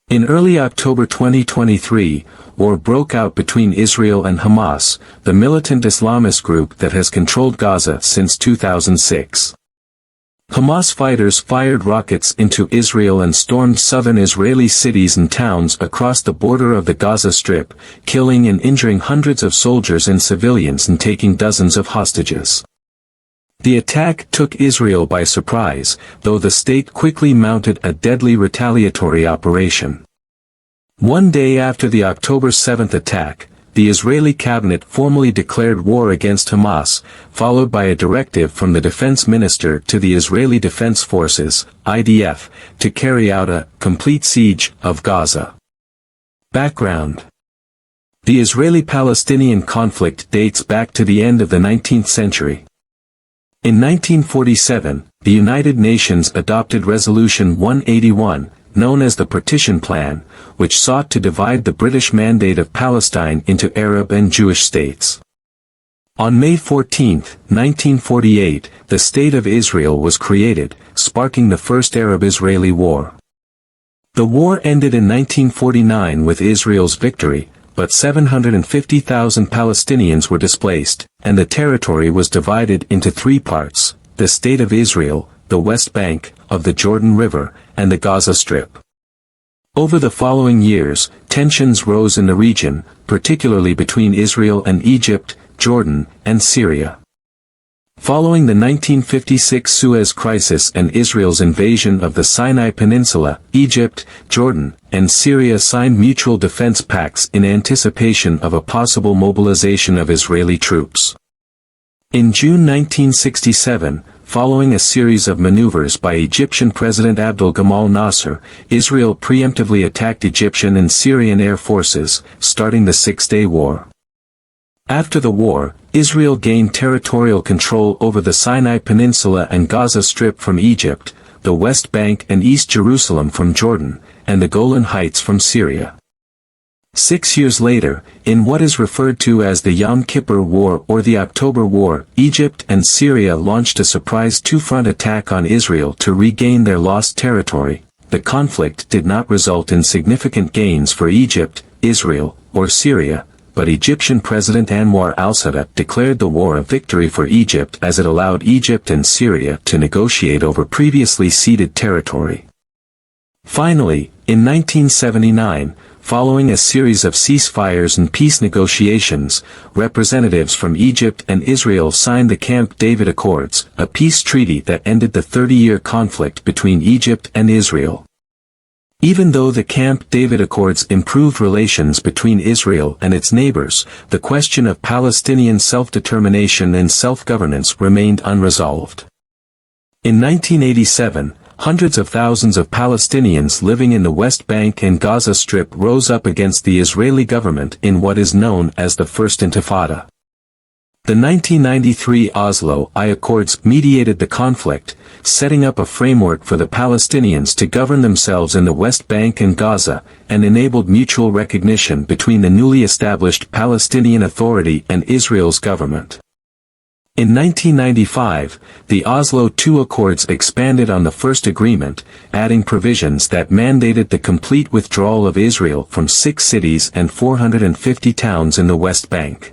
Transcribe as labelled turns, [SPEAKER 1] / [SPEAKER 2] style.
[SPEAKER 1] In early October 2023, war broke out between Israel and Hamas, the militant Islamist group that has controlled Gaza since 2006. Hamas fighters fired rockets into Israel and stormed southern Israeli cities and towns across the border of the Gaza Strip, killing and injuring hundreds of soldiers and civilians and taking dozens of hostages. The attack took Israel by surprise, though the state quickly mounted a deadly retaliatory operation. One day after the October 7 attack, the Israeli cabinet formally declared war against Hamas, followed by a directive from the defense minister to the Israeli Defense Forces, IDF, to carry out a complete siege of Gaza. Background: the Israeli-Palestinian conflict dates back to the end of the 19th century. In 1947, the United Nations adopted Resolution 181, known as the Partition Plan, which sought to divide the British Mandate of Palestine into Arab and Jewish states. On May 14, 1948, the State of Israel was created, sparking the First Arab-Israeli War. The war ended in 1949 with Israel's victory, but 750,000 Palestinians were displaced, and the territory was divided into three parts: the State of Israel, the West Bank of the Jordan River, and the Gaza Strip. Over the following years, tensions rose in the region, particularly between Israel and Egypt, Jordan, and Syria. Following the 1956 Suez Crisis and Israel's invasion of the Sinai Peninsula, Egypt, Jordan, and Syria signed mutual defense pacts in anticipation of a possible mobilization of Israeli troops. In June 1967, following a series of maneuvers by Egyptian President Abdel Gamal Nasser, Israel preemptively attacked Egyptian and Syrian air forces, starting the Six-Day War. After the war, Israel gained territorial control over the Sinai Peninsula and Gaza Strip from Egypt, the West Bank and East Jerusalem from Jordan, and the Golan Heights from Syria. 6 years later, in what is referred to as the Yom Kippur War or the October War, Egypt and Syria launched a surprise two-front attack on Israel to regain their lost territory. The conflict did not result in significant gains for Egypt, Israel, or Syria, but Egyptian President Anwar al-Sadat declared the war a victory for Egypt as it allowed Egypt and Syria to negotiate over previously ceded territory. Finally, in 1979, following a series of ceasefires and peace negotiations, representatives from Egypt and Israel signed the Camp David Accords, a peace treaty that ended the 30-year conflict between Egypt and Israel. Even though the Camp David Accords improved relations between Israel and its neighbors, the question of Palestinian self-determination and self-governance remained unresolved. In 1987, hundreds of thousands of Palestinians living in the West Bank and Gaza Strip rose up against the Israeli government in what is known as the First Intifada. The 1993 Oslo I Accords mediated the conflict, setting up a framework for the Palestinians to govern themselves in the West Bank and Gaza, and enabled mutual recognition between the newly established Palestinian Authority and Israel's government. In 1995, the Oslo II Accords expanded on the first agreement, adding provisions that mandated the complete withdrawal of Israel from 6 cities and 450 towns in the West Bank.